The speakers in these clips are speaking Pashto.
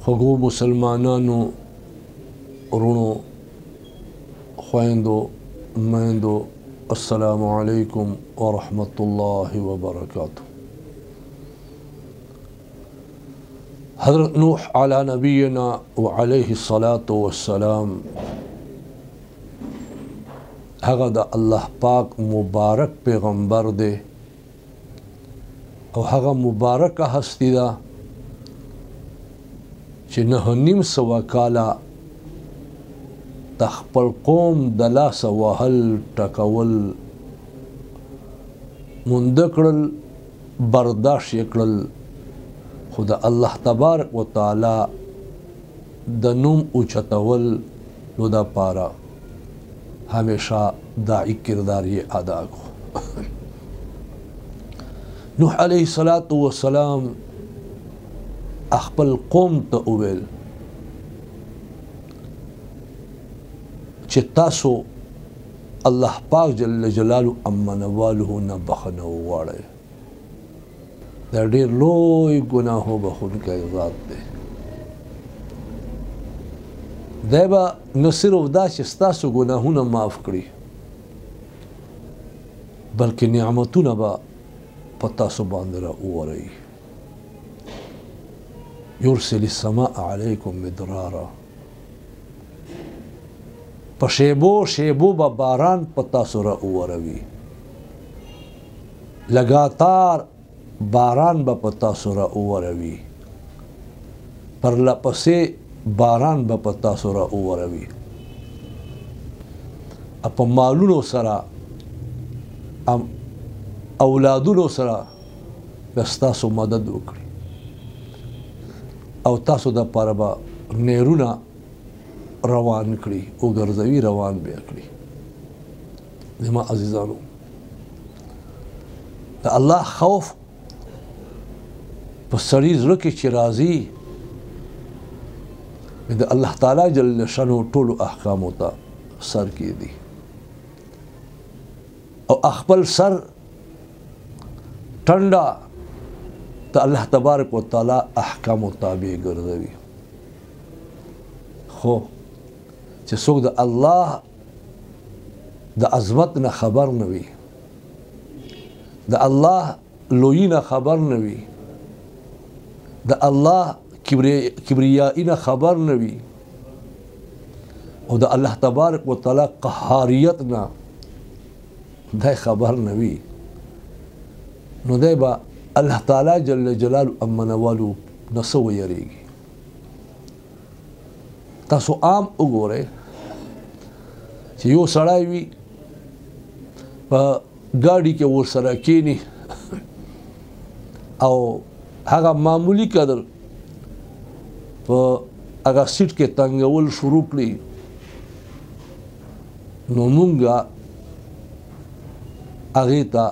خوږو مسلمانانو ورونو خویندو میندو السلام علیکم ورحمۃ اللہ وبرکاتہ. حضرت نوح علی نبینا وعلیہ الصلاة والسلام هغه د الله پاک مبارک پیغمبر دی او هغه مبارکه هستی ده چې 9.5 کاله د خپل قوم د لاسه وهل ټکول مونده کړل برداشت یې کړل، خو د الله تبارک وتعالی د نوم اوچتول نو د پاره همیشه داعی کردار یې ادا کو. نوح علیه السلام خپل قوم ته وویل چې تاسو الله پاک جل جلاله امنواله نه بخنه وغواړئ. دا ډېر لوی ګناهو بخونکی ذات دی. دی به نه صرف دا چې ستاسو ګناهونه معاف کړي بلکې نعمتونه به په تاسو باندې راووروي. یرسل السماء علیکم مدرارا، په شیبو شیبو به باران په تاسو راووروي. لګاتار باران به په تاسو راووروي، پرلپسې باران به په تاسو راووروي. په مالونو سره اولادونو سره به ستاسو مدد وکړي او تاسو د پاره به نهرونه روان کړي او ګرځوي روان به کړي. زما عزیزانو، د الله خوف په سړي زړه کې چې راځي د الله تعالی جل شانو ټولو احکامو ته سر کېږدي او خپل سر ټنډه د الله تبارک وتعالی احکامو تابع ګرځوي. خو چې څوک د الله د عظمت نه خبر نه وي، د الله لویي نه خبر نه وي، د الله کبریایي نه خبر نه وي او د الله تبارک وتعالی قهاریت نه دی خبر نه وي، نو دی به الله تعالی جل جلاله امنوالو نه څه ویریږي. تاسو عام وګورئ چې یو سړی وي په ګاډي کې ورسره کینی او هغه معمولی قدر په هغه سیټ کې تنګول شروع کړي، نو مونږه هغې ته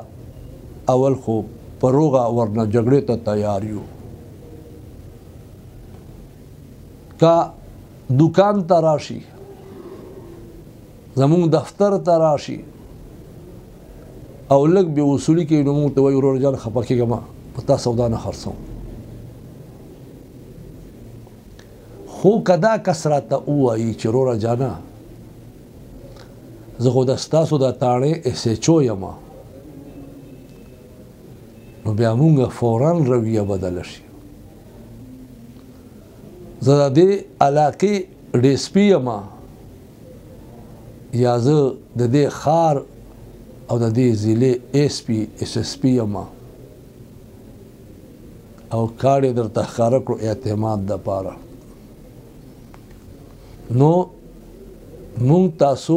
اول خو په روغه ورنه جګړې ته تیار یو. که دکان ته راشي، زمونږ دفتر ته راشي او لږ بې وصولي کوي، نو مونږ ته وایي ورور جان خفه کېږه مه، په تا سودا نه خرڅوم. خو که دا کس راته ووایي چې وروره جانه زه خو د ستاسو د تاڼې SHO یمه، نو بیا مونږ فوراً رویه بدله شي. زه د دې علاقې DSP یمه یا زه د دې ښار او د دې ضلعې SP SSP یمه او کارډ یې درته ښکاره کړو اعتماد دپاره، نو مونږ تاسو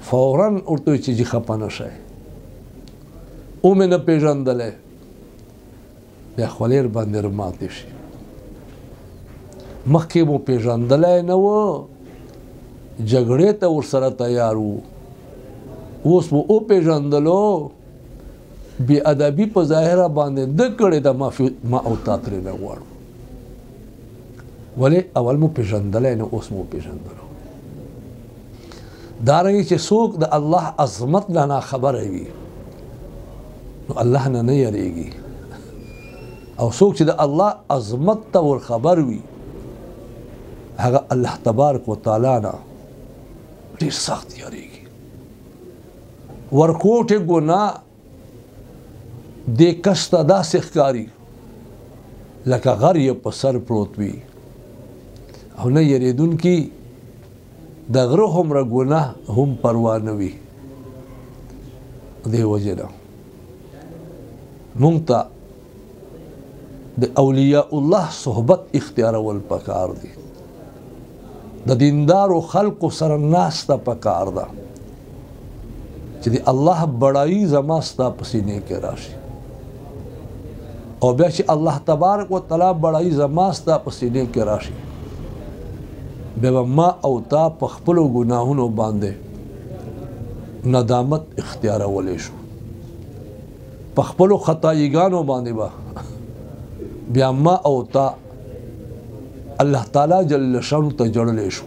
فوراً ورته وایو چې خفه نه شئ. مې نه پېژندلی بیا خولیر باندې ماتې شي. مخکې مو پېژندلی نه و، جګړې ته ورسره تیار و، اوس مو وپېژندلو، بې ادبي په ظاهره باندې ده کړې ده، ما او تا ترې نه غواړو. ولې اول مو پېژندلی نه، اوس مو پېژندلو. دارنګې چې څوک د الله عظمت نه ناخبره وي نو الله نه یریږي او څوک چې د الله عظمت ته ور خبر وي هغه الله تبارک وتعالی نه ډېر سخت یریږي. ورکوټې ګناه دې کس ته داسې ښکاري لکه غر یې په سر پروت وي او نه یریدونکي د غره هومره ګناه هم پروا نه وي. دې وجې نه مونږ ته د اولیاء الله صحبت اختیارول پکار دي. د دیندارو خلقو سره ناسته پکار ده چې د الله بڑائی زما ستا په سینې کې راشي او بیا چې الله تبارک وتعالی بڑائی زما ستا په سینې کې راشي بیا به ما او تا په خپلو ګناهونو باندې ندامت اختیارولی شو، په خپلو خطایګانو باندې به بیا ما او تا الله تعالی جل شانو ته جړلی شو.